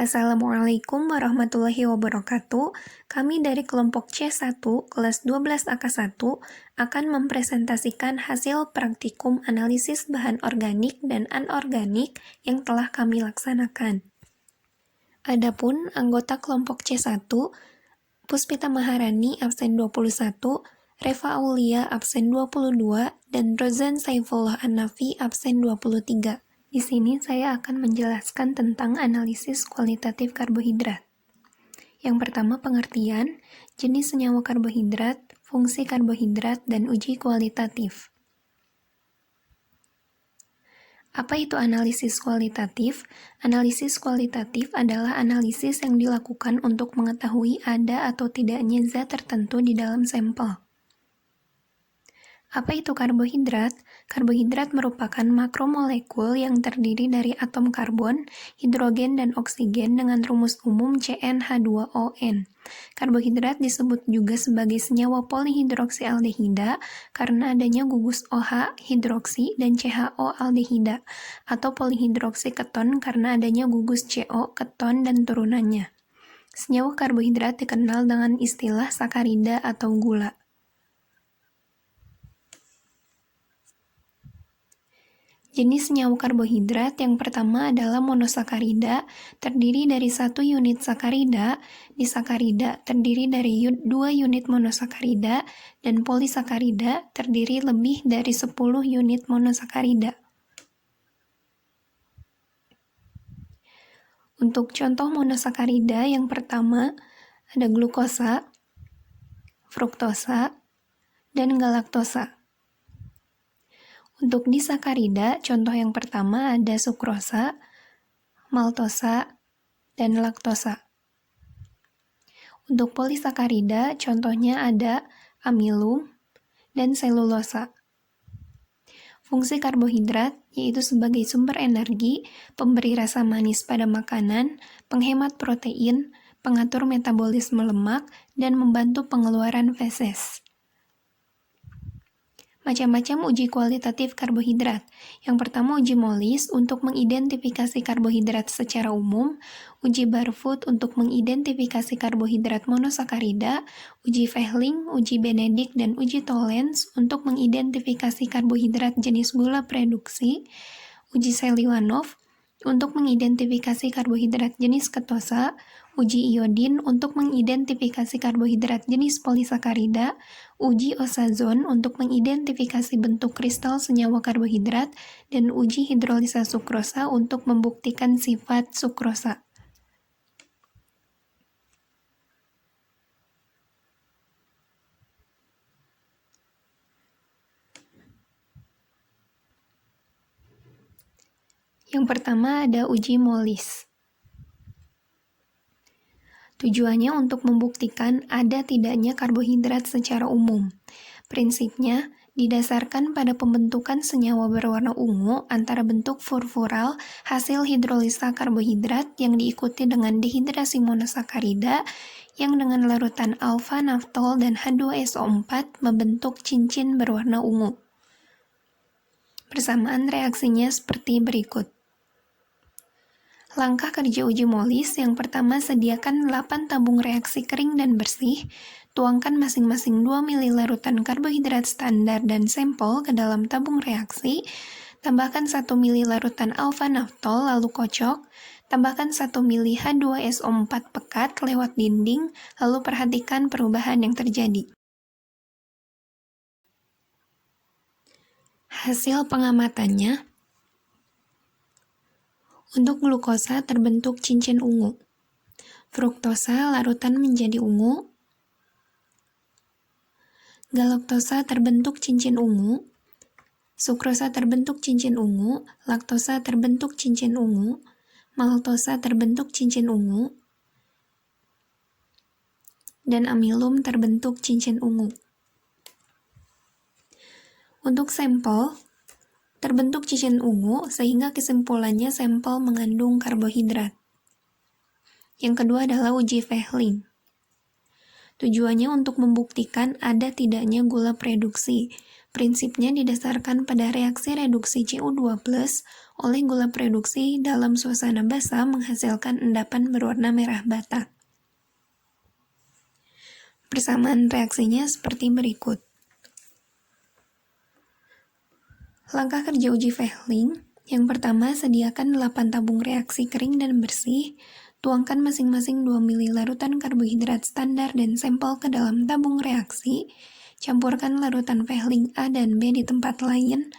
Assalamualaikum warahmatullahi wabarakatuh. Kami dari kelompok C1, kelas 12 AK1, akan mempresentasikan hasil praktikum analisis bahan organik dan anorganik yang telah kami laksanakan. Adapun anggota kelompok C1, Puspita Maharani absen 21, Reva Aulia absen 22, dan Rozan Saifullah An-Nafi absen 23. Di sini saya akan menjelaskan tentang analisis kualitatif karbohidrat. Yang pertama pengertian, jenis senyawa karbohidrat, fungsi karbohidrat, dan uji kualitatif. Apa itu analisis kualitatif? Analisis kualitatif adalah analisis yang dilakukan untuk mengetahui ada atau tidaknya zat tertentu di dalam sampel. Apa itu karbohidrat? Karbohidrat merupakan makromolekul yang terdiri dari atom karbon, hidrogen, dan oksigen dengan rumus umum CnH2ON. Karbohidrat disebut juga sebagai senyawa polihidroksialdehida karena adanya gugus OH hidroksi dan CHO aldehida, atau polihidroksi keton karena adanya gugus CO keton dan turunannya. Senyawa karbohidrat dikenal dengan istilah sakarida atau gula. Jenis senyawa karbohidrat yang pertama adalah monosakarida, terdiri dari 1 unit sakarida, disakarida terdiri dari 2 unit monosakarida, dan polisakarida terdiri lebih dari 10 unit monosakarida. Untuk contoh monosakarida yang pertama ada glukosa, fruktosa, dan galaktosa. Untuk disakarida, contoh yang pertama ada sukrosa, maltosa, dan laktosa. Untuk polisakarida, contohnya ada amilum dan selulosa. Fungsi karbohidrat yaitu sebagai sumber energi, pemberi rasa manis pada makanan, penghemat protein, pengatur metabolisme lemak, dan membantu pengeluaran feses. Macam-macam uji kualitatif karbohidrat. Yang pertama uji Molis untuk mengidentifikasi karbohidrat secara umum, uji Barfoot untuk mengidentifikasi karbohidrat monosakarida, uji Fehling, uji Benedict, dan uji Tollens untuk mengidentifikasi karbohidrat jenis gula produksi, uji Seliwanov untuk mengidentifikasi karbohidrat jenis ketosa, uji iodin untuk mengidentifikasi karbohidrat jenis polisakarida, uji Osazon untuk mengidentifikasi bentuk kristal senyawa karbohidrat, dan uji hidrolisa sukrosa untuk membuktikan sifat sukrosa. Yang pertama ada uji Molis. Tujuannya untuk membuktikan ada tidaknya karbohidrat secara umum. Prinsipnya didasarkan pada pembentukan senyawa berwarna ungu antara bentuk furfural hasil hidrolisa karbohidrat yang diikuti dengan dehidrasi monosakarida yang dengan larutan alfa naftol dan H2SO4 membentuk cincin berwarna ungu. Persamaan reaksinya seperti berikut. Langkah kerja uji Molis yang pertama sediakan 8 tabung reaksi kering dan bersih, tuangkan masing-masing 2 ml larutan karbohidrat standar dan sampel ke dalam tabung reaksi, tambahkan 1 ml larutan alfa naftol lalu kocok, tambahkan 1 ml H2SO4 pekat lewat dinding, lalu perhatikan perubahan yang terjadi. Hasil pengamatannya, untuk glukosa terbentuk cincin ungu, fruktosa larutan menjadi ungu, galaktosa terbentuk cincin ungu, sukrosa terbentuk cincin ungu, laktosa terbentuk cincin ungu, maltosa terbentuk cincin ungu, dan amilum terbentuk cincin ungu. Untuk sampel, terbentuk cincin ungu sehingga kesimpulannya sampel mengandung karbohidrat. Yang kedua adalah uji Fehling. Tujuannya untuk membuktikan ada tidaknya gula produksi. Prinsipnya didasarkan pada reaksi reduksi CO2+ oleh gula produksi dalam suasana basah menghasilkan endapan berwarna merah bata. Persamaan reaksinya seperti berikut. Langkah kerja uji Fehling. Yang pertama, sediakan 8 tabung reaksi kering dan bersih. Tuangkan masing-masing 2 ml larutan karbohidrat standar dan sampel ke dalam tabung reaksi. Campurkan larutan Fehling A dan B di tempat lain.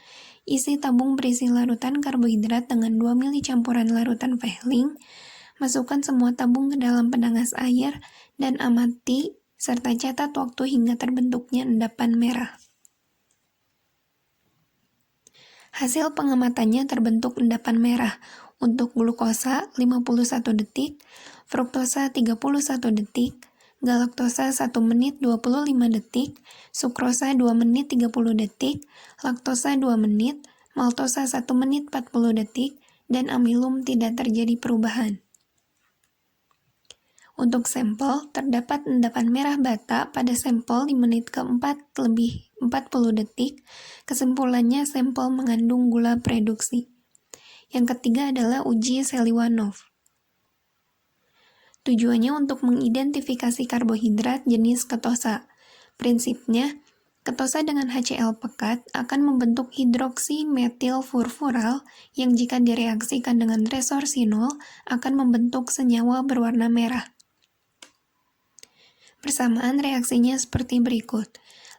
Isi tabung berisi larutan karbohidrat dengan 2 ml campuran larutan Fehling. Masukkan semua tabung ke dalam penangas air dan amati serta catat waktu hingga terbentuknya endapan merah. Hasil pengamatannya terbentuk endapan merah. Untuk glukosa 51 detik, fruktosa 31 detik, galaktosa 1 menit 25 detik, sukrosa 2 menit 30 detik, laktosa 2 menit, maltosa 1 menit 40 detik, dan amilum tidak terjadi perubahan. Untuk sampel, terdapat endapan merah bata pada sampel di menit keempat lebih 40 detik. Kesimpulannya, sampel mengandung gula produksi. Yang ketiga adalah uji Seliwanov. Tujuannya untuk mengidentifikasi karbohidrat jenis ketosa. Prinsipnya, ketosa dengan HCl pekat akan membentuk hidroksi metil furfural yang jika direaksikan dengan resorsinol akan membentuk senyawa berwarna merah. Persamaan reaksinya seperti berikut.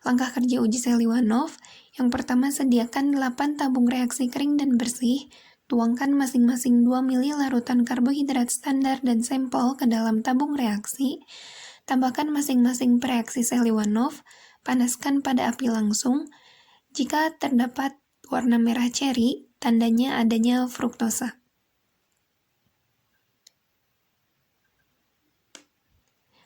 Langkah kerja uji Seliwanov. Yang pertama, sediakan 8 tabung reaksi kering dan bersih. Tuangkan masing-masing 2 ml larutan karbohidrat standar dan sampel ke dalam tabung reaksi. Tambahkan masing-masing reaksi Seliwanov. Panaskan pada api langsung. Jika terdapat warna merah ceri, tandanya adanya fruktosa.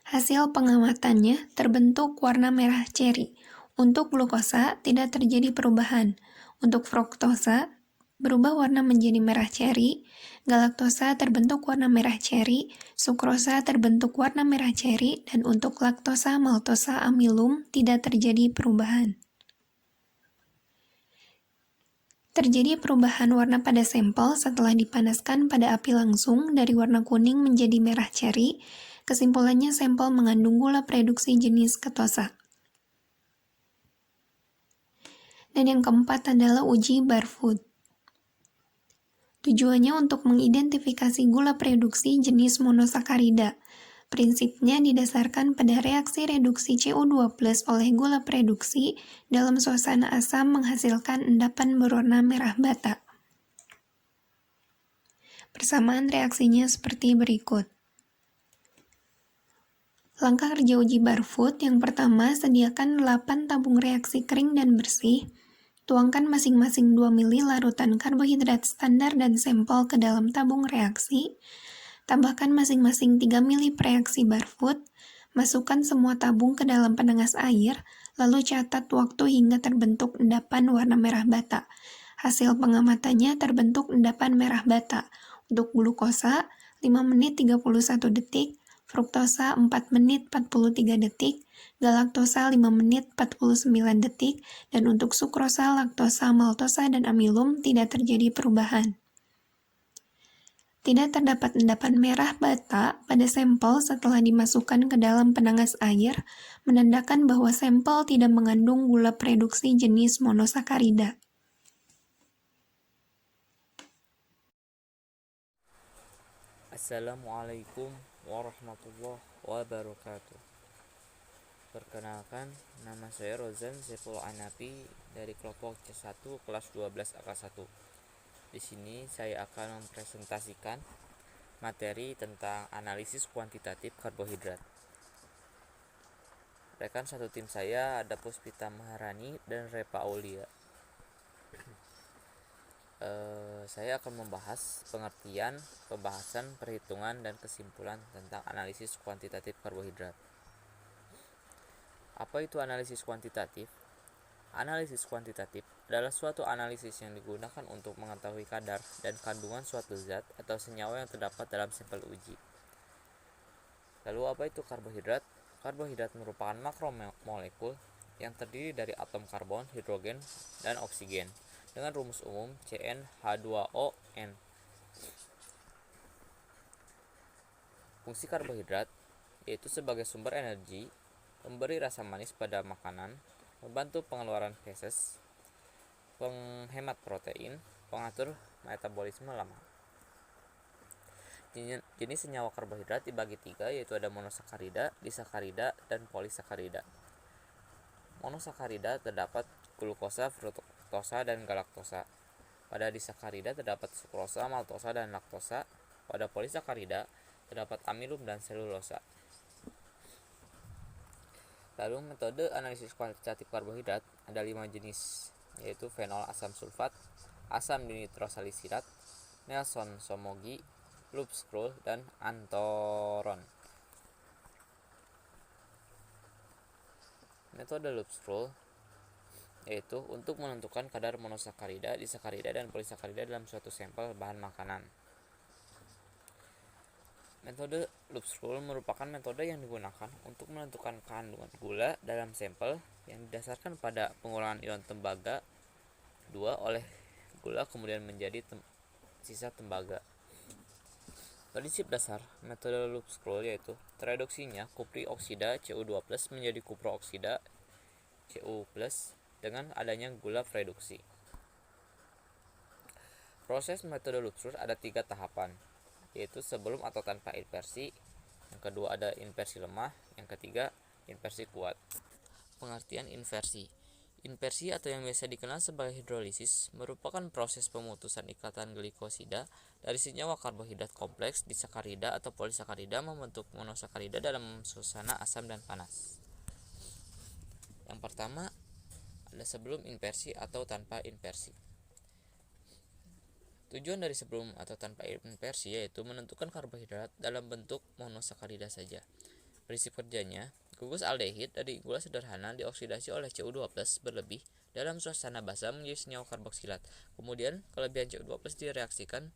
Hasil pengamatannya terbentuk warna merah ceri. Untuk glukosa tidak terjadi perubahan. Untuk fruktosa berubah warna menjadi merah ceri, galaktosa terbentuk warna merah ceri, sukrosa terbentuk warna merah ceri, dan untuk laktosa, maltosa, amilum tidak terjadi perubahan. Terjadi perubahan warna pada sampel setelah dipanaskan pada api langsung dari warna kuning menjadi merah ceri. Kesimpulannya, sampel mengandung gula produksi jenis ketosa. Dan yang keempat adalah uji Barfoot. Tujuannya untuk mengidentifikasi gula produksi jenis monosakarida. Prinsipnya didasarkan pada reaksi reduksi CO2+ oleh gula produksi dalam suasana asam menghasilkan endapan berwarna merah bata. Persamaan reaksinya seperti berikut. Langkah kerja uji Barfoot. Yang pertama, sediakan 8 tabung reaksi kering dan bersih. Tuangkan masing-masing 2 ml larutan karbohidrat standar dan sampel ke dalam tabung reaksi. Tambahkan masing-masing 3 ml reaksi Barfoot. Masukkan semua tabung ke dalam penangas air, lalu catat waktu hingga terbentuk endapan warna merah bata. Hasil pengamatannya terbentuk endapan merah bata. Untuk glukosa 5 menit 31 detik, fruktosa 4 menit 43 detik, galaktosa 5 menit 49 detik, dan untuk sukrosa, laktosa, maltosa, dan amilum tidak terjadi perubahan. Tidak terdapat endapan merah bata pada sampel setelah dimasukkan ke dalam penangas air, menandakan bahwa sampel tidak mengandung gula produksi jenis monosakarida. Assalamualaikum warahmatullahi wabarakatuh. Perkenalkan, nama saya Rozan Saiful Anapi dari kelompok C1 kelas 12 AK1. Di sini saya akan mempresentasikan materi tentang analisis kuantitatif karbohidrat. Rekan satu tim saya ada Puspita Maharani dan Repa Aulia. Saya akan membahas pengertian, pembahasan, perhitungan, dan kesimpulan tentang analisis kuantitatif karbohidrat. Apa itu analisis kuantitatif? Analisis kuantitatif adalah suatu analisis yang digunakan untuk mengetahui kadar dan kandungan suatu zat atau senyawa yang terdapat dalam sampel uji. Lalu apa itu karbohidrat? Karbohidrat merupakan makromolekul yang terdiri dari atom karbon, hidrogen, dan oksigen dengan rumus umum CnH2ON. Fungsi karbohidrat yaitu sebagai sumber energi, memberi rasa manis pada makanan, membantu pengeluaran feses, penghemat protein, pengatur metabolisme lemak. Jenis senyawa karbohidrat dibagi 3, yaitu ada monosakarida, disakarida, dan polisakarida. Monosakarida terdapat glukosa, fruktosa, dan galaktosa. Pada disakarida terdapat sukrosa, maltosa, dan laktosa. Pada polisakarida terdapat amilum dan selulosa. Lalu metode analisis kuantitatif karbohidrat ada 5 jenis, yaitu fenol asam sulfat, asam dinitrosalisilat, Nelson-Somogy, Lupskrull, dan Antoron. Metode Lupskrull yaitu untuk menentukan kadar monosakarida, disakarida, dan polisakarida dalam suatu sampel bahan makanan. Metode Lupskrull merupakan metode yang digunakan untuk menentukan kandungan gula dalam sampel yang didasarkan pada pengurangan ion tembaga 2 oleh gula kemudian menjadi sisa tembaga. Prinsip dasar metode Lupskrull yaitu tereduksinya kupri oksida Cu2+ menjadi kuprooksida Cu+ dengan adanya gula reduksi. Proses metode Lupskrull ada 3 tahapan, yaitu sebelum atau tanpa inversi, yang kedua ada inversi lemah, yang ketiga inversi kuat. Pengertian inversi. Inversi atau yang biasa dikenal sebagai hidrolisis merupakan proses pemutusan ikatan glikosida dari senyawa karbohidrat kompleks disakarida atau polisakarida membentuk monosakarida dalam suasana asam dan panas. Yang pertama ada sebelum inversi atau tanpa inversi. Tujuan dari sebelum atau tanpa inversi yaitu menentukan karbohidrat dalam bentuk monosakarida saja. Prinsip kerjanya, gugus aldehid dari gula sederhana dioksidasi oleh Cu2+ berlebih dalam suasana basah menjadi senyawa karboksilat. Kemudian, kelebihan Cu2+ direaksikan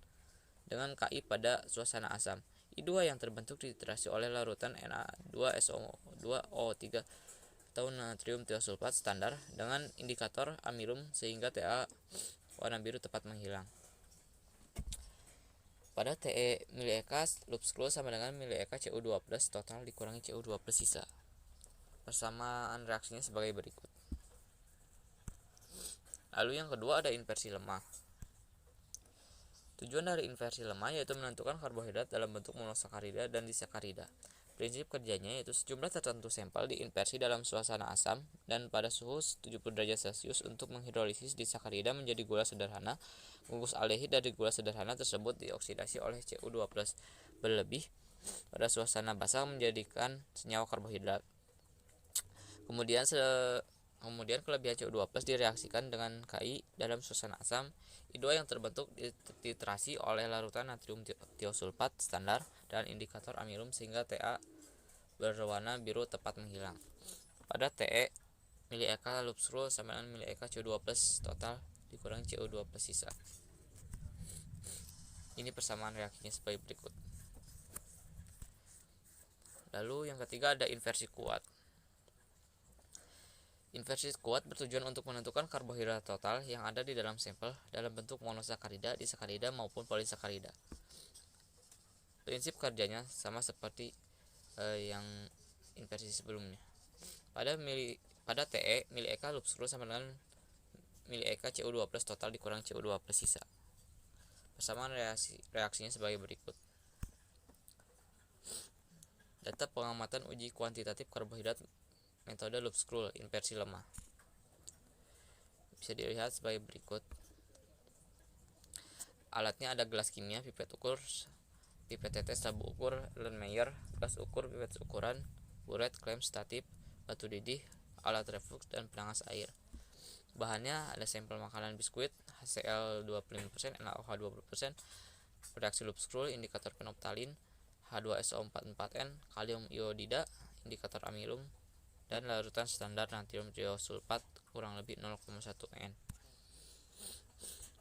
dengan Ki pada suasana asam. I2 yang terbentuk dititrasi oleh larutan Na2SO2O3 atau natrium tiosulfat standar dengan indikator amilum sehingga Ta warna biru tepat menghilang. Pada Te milieka Lupskrull sama dengan milieka Cu2+ total dikurangi Cu2+ sisa. Persamaan reaksinya sebagai berikut. Lalu yang kedua ada inversi lemah. Tujuan dari inversi lemah yaitu menentukan karbohidrat dalam bentuk monosakarida dan disakarida. Prinsip kerjanya yaitu sejumlah tertentu sampel diinversi dalam suasana asam dan pada suhu 70 derajat Celcius untuk menghidrolisis disakarida menjadi gula sederhana. Gugus aldehid dari gula sederhana tersebut dioksidasi oleh Cu2+ berlebih pada suasana basah menjadikan senyawa karbohidrat. Kemudian kelebihan Cu2+ direaksikan dengan Ki dalam suasana asam. I2 yang terbentuk dititrasi oleh larutan natrium tiosulfat standar dan indikator amilum sehingga Ta berwarna biru tepat menghilang. Pada Te milieka Lupskrull sama dengan milieka Cu2+ total dikurangi Cu2+ sisa. Ini persamaan reaksinya sebagai berikut. Lalu yang ketiga ada inversi kuat. Inversi kuat bertujuan untuk menentukan karbohidrat total yang ada di dalam sampel dalam bentuk monosakarida, disakarida maupun polisakarida. Prinsip kerjanya sama seperti yang inversi sebelumnya. Pada Te milieka Lupskrull sama dengan milieka Cu2+ total dikurangi Cu2+ sisa. Persamaan reaksinya sebagai berikut. Data pengamatan uji kuantitatif karbohidrat metode Lupskrull inversi lemah bisa dilihat sebagai berikut. Alatnya ada gelas kimia, pipet ukur, pipet tetes, sabuk ukur, Erlenmeyer, gelas ukur, pipet ukuran, buret, klem statif, batu didih, alat reflux, dan penangas air. Bahannya ada sampel makanan biskuit, HCl 25%, NaOH 20%, reaksi Lupskrull, indikator fenolphtalin, H2SO44N, kalium iodida, indikator amilum, dan larutan standar natrium tiosulfat kurang lebih 0,1 N.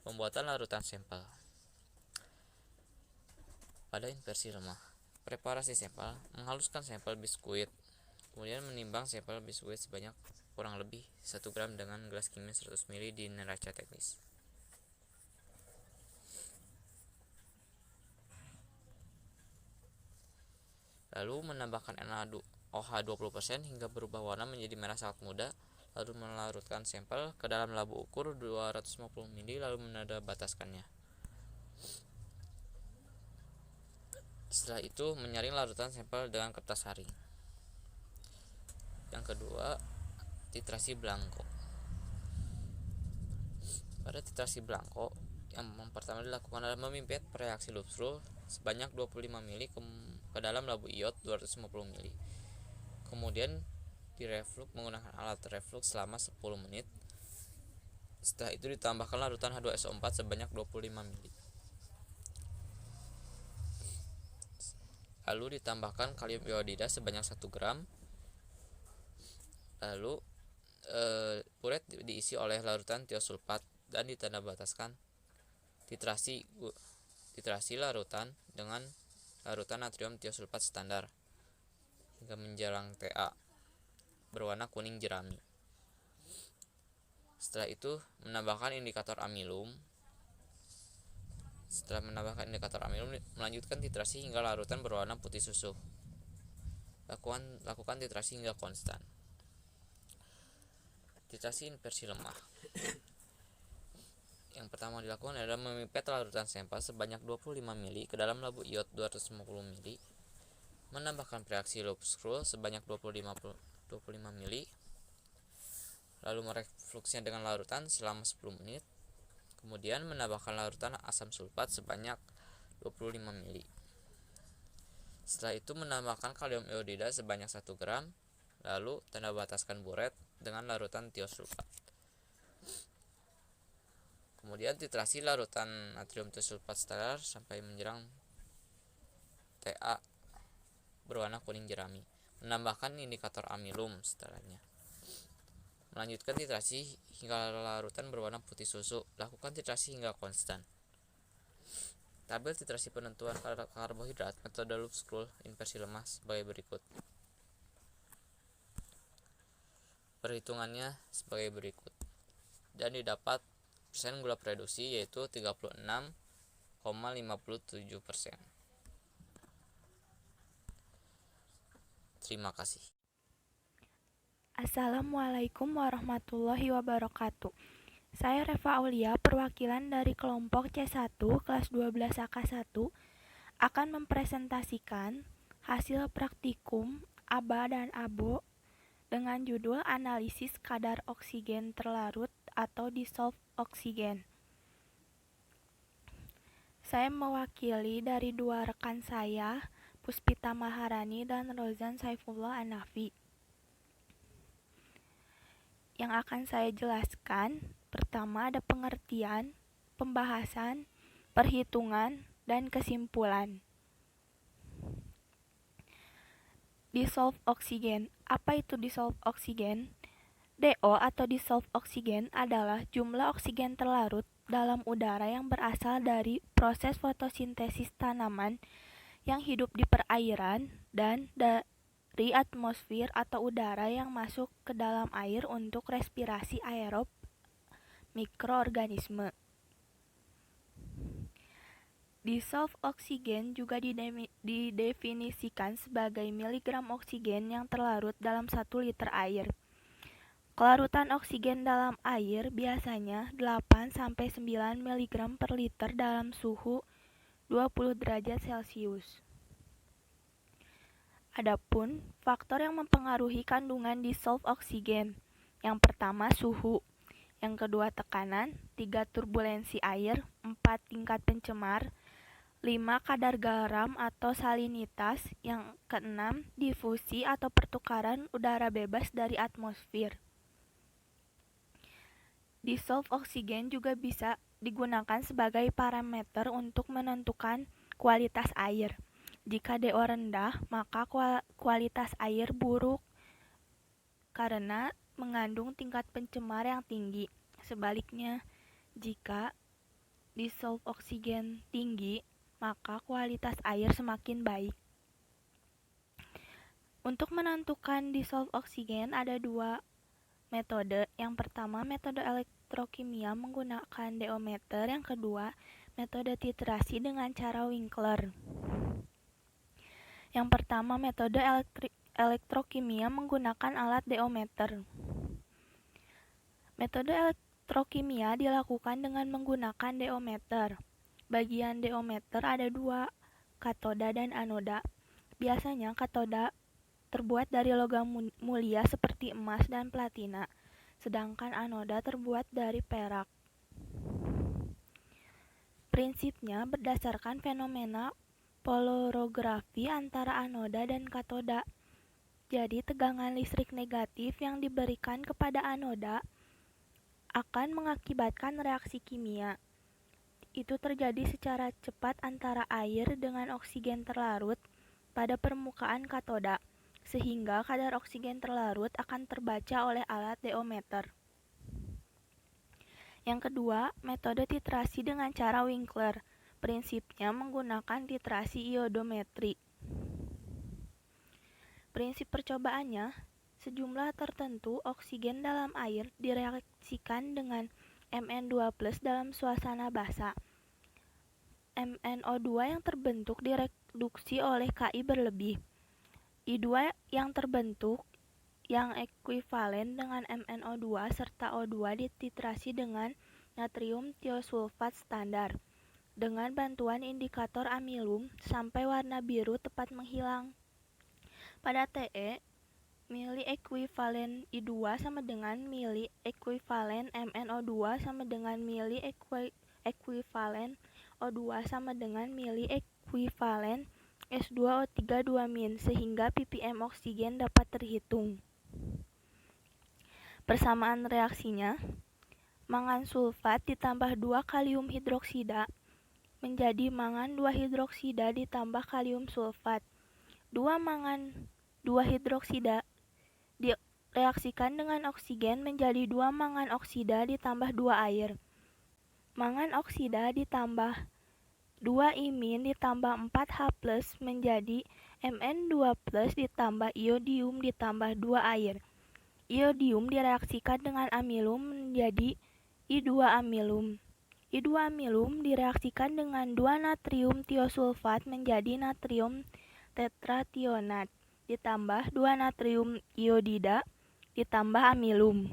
Pembuatan larutan sampel. Pada inversi lemah, preparasi sampel, menghaluskan sampel biskuit, kemudian menimbang sampel biskuit sebanyak kurang lebih 1 gram dengan gelas kimia 100 ml di neraca teknis. Lalu menambahkan NaOH 20% hingga berubah warna menjadi merah sangat muda, lalu melarutkan sampel ke dalam labu ukur 250 ml lalu menadabataskannya. Setelah itu menyaring larutan sampel dengan kertas saring. Yang kedua, titrasi belangko. Pada titrasi belangko, yang pertama dilakukan adalah memipet reaksi Lupsrul sebanyak 25 ml ke dalam labu iot 250 ml. Kemudian direflux menggunakan alat reflux selama 10 menit. Setelah itu ditambahkan larutan H2SO4 sebanyak 25 ml. Lalu ditambahkan kalium iodida sebanyak 1 gram. Lalu puret diisi oleh larutan tiosulfat dan ditandabataskan titrasi larutan dengan larutan natrium tiosulfat standar hingga menjelang Ta berwarna kuning jerami. Setelah itu menambahkan indikator amilum. Setelah menambahkan indikator amilum, melanjutkan titrasi hingga larutan berwarna putih susu. Lakukan titrasi hingga konstan. Titrasi inversi lemah. Yang pertama dilakukan adalah memipet larutan sampel sebanyak 25 ml ke dalam labu iot 250 ml, menambahkan reaksi Lupsrul sebanyak 25 ml, lalu merefluksnya dengan larutan selama 10 menit. Kemudian menambahkan larutan asam sulfat sebanyak 25 ml. Setelah itu menambahkan kalium iodida sebanyak 1 gram, lalu tandabataskan buret dengan larutan tiosulfat. Kemudian titrasi larutan natrium tiosulfat standar sampai menjelang Ta berwarna kuning jerami. Menambahkan indikator amilum setelahnya. Melanjutkan titrasi hingga larutan berwarna putih susu. Lakukan titrasi hingga konstan. Tabel titrasi penentuan karbohidrat metode Lupsrul inversi lemah sebagai berikut. Perhitungannya sebagai berikut. Dan didapat persen gula reduksi yaitu 36,57%. Terima kasih. Assalamualaikum warahmatullahi wabarakatuh. Saya Reva Aulia, perwakilan dari kelompok C1 kelas 12 AK1 akan mempresentasikan hasil praktikum ABA dan ABO dengan judul analisis kadar oksigen terlarut atau dissolved oksigen. Saya mewakili dari dua rekan saya, Puspita Maharani dan Rozan Saifullah Anafi. Yang akan saya jelaskan, pertama ada pengertian, pembahasan, perhitungan, dan kesimpulan. Dissolved oksigen. Apa itu dissolved oksigen? DO atau dissolved oksigen adalah jumlah oksigen terlarut dalam udara yang berasal dari proses fotosintesis tanaman yang hidup di perairan dan dari atmosfer atau udara yang masuk ke dalam air untuk respirasi aerob mikroorganisme. Dissolved oksigen juga didefinisikan sebagai miligram oksigen yang terlarut dalam 1 liter air. Kelarutan oksigen dalam air biasanya 8-9 mg per liter dalam suhu 20 derajat Celcius. Adapun faktor yang mempengaruhi kandungan dissolved oksigen. Yang pertama suhu, yang kedua tekanan, 3 turbulensi air, 4 tingkat pencemar, 5 kadar garam atau salinitas, yang keenam difusi atau pertukaran udara bebas dari atmosfer. Dissolved oksigen juga bisa digunakan sebagai parameter untuk menentukan kualitas air. Jika DO rendah, maka kualitas air buruk karena mengandung tingkat pencemar yang tinggi. Sebaliknya, jika dissolved oksigen tinggi, maka kualitas air semakin baik. Untuk menentukan dissolved oksigen ada dua metode. Yang pertama, metode elektrokimia menggunakan diometer. Yang kedua, metode titrasi dengan cara Winkler. Yang pertama, metode elektrokimia menggunakan alat diometer. Metode elektrokimia dilakukan dengan menggunakan diometer. Bagian diometer ada dua, katoda dan anoda. Biasanya katoda terbuat dari logam mulia seperti emas dan platina, sedangkan anoda terbuat dari perak. Prinsipnya berdasarkan fenomena polarigrafi antara anoda dan katoda. Jadi tegangan listrik negatif yang diberikan kepada anoda akan mengakibatkan reaksi kimia. Itu terjadi secara cepat antara air dengan oksigen terlarut pada permukaan katoda, sehingga kadar oksigen terlarut akan terbaca oleh alat diometer. Yang kedua, metode titrasi dengan cara Winkler. Prinsipnya menggunakan titrasi iodometri. Prinsip percobaannya, sejumlah tertentu oksigen dalam air direaksikan dengan Mn2+ dalam suasana basa. MnO2 yang terbentuk direduksi oleh Ki berlebih. I2 yang terbentuk yang ekuivalen dengan MnO2 serta O2 dititrasi dengan natrium tiosulfat standar dengan bantuan indikator amilum sampai warna biru tepat menghilang. Pada Te, mili ekuivalen I2 sama dengan mili ekuivalen MnO2 sama dengan mili ekuivalen O2 sama dengan mili ekuivalen S2O3 2-, sehingga ppm oksigen dapat terhitung. Persamaan reaksinya, mangan sulfat ditambah 2 kalium hidroksida menjadi mangan 2 hidroksida ditambah kalium sulfat. 2 mangan 2 hidroksida direaksikan dengan oksigen menjadi 2 mangan oksida ditambah 2 air. Mangan oksida ditambah 2 imin ditambah 4H+ menjadi Mn2+ ditambah iodium ditambah 2 air. Iodium direaksikan dengan amilum menjadi I2 amilum. I2 amilum direaksikan dengan 2 natrium tiosulfat menjadi natrium tetrationat ditambah 2 natrium iodida ditambah amilum.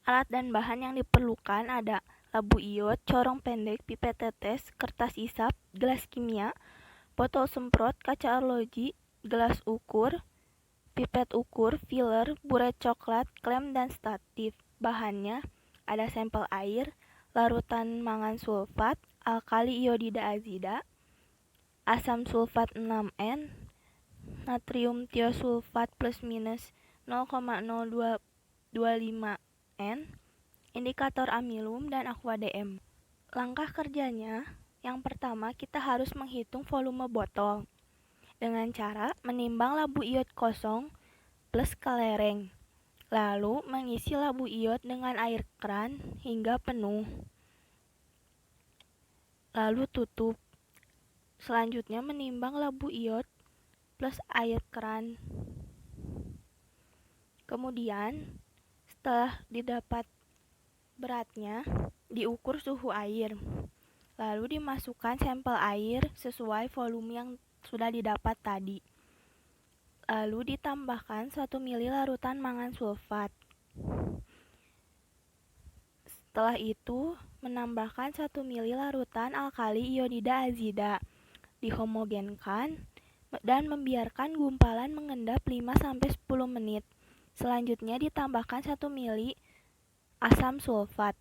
Alat dan bahan yang diperlukan ada labu iod, corong pendek, pipet tetes, kertas isap, gelas kimia, botol semprot, kaca arloji, gelas ukur, pipet ukur, filler, buret coklat, klem, dan statif. Bahannya ada sampel air, larutan mangan sulfat, alkali iodida azida, asam sulfat 6N, natrium tiosulfat plus minus 0,0225N, indikator amilum, dan aqua DM. Langkah kerjanya, yang pertama kita harus menghitung volume botol dengan cara menimbang labu iod kosong plus kelereng, lalu mengisi labu iod dengan air keran hingga penuh, lalu tutup. Selanjutnya menimbang labu iod plus air keran. Kemudian setelah didapat beratnya, diukur suhu air, lalu dimasukkan sampel air sesuai volume yang sudah didapat tadi. Lalu ditambahkan 1 ml larutan mangan sulfat. Setelah itu, menambahkan 1 ml larutan alkali iodida azida, dihomogenkan, dan membiarkan gumpalan mengendap 5-10 menit. Selanjutnya ditambahkan 1 ml asam sulfat.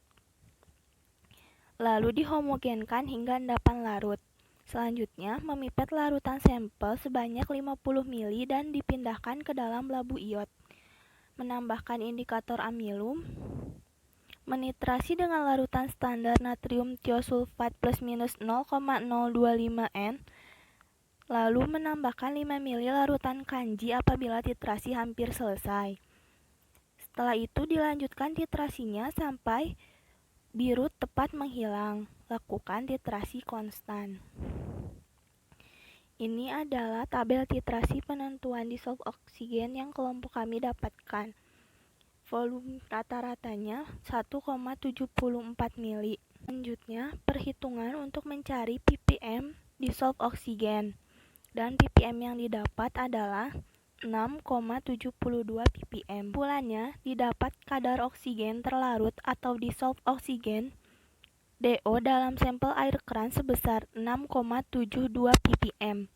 Lalu dihomogenkan hingga endapan larut. Selanjutnya, memipet larutan sampel sebanyak 50 ml dan dipindahkan ke dalam labu iod. Menambahkan indikator amilum. Menitrasi dengan larutan standar natrium tiosulfat plus minus 0,025N. Lalu menambahkan 5 ml larutan kanji apabila titrasi hampir selesai. Setelah itu dilanjutkan titrasinya sampai biru tepat menghilang. Lakukan titrasi konstan. Ini adalah tabel titrasi penentuan dissolved oksigen yang kelompok kami dapatkan. volume rata-ratanya 1,74 mili. Selanjutnya, perhitungan untuk mencari ppm dissolved oksigen, dan ppm yang didapat adalah 6,72 ppm. Kesimpulannya, didapat kadar oksigen terlarut atau dissolved oksigen DO dalam sampel air keran sebesar 6,72 ppm.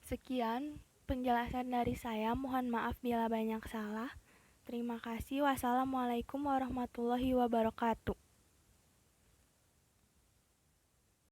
Sekian penjelasan dari saya, mohon maaf bila banyak salah. Terima kasih. Wassalamualaikum warahmatullahi wabarakatuh.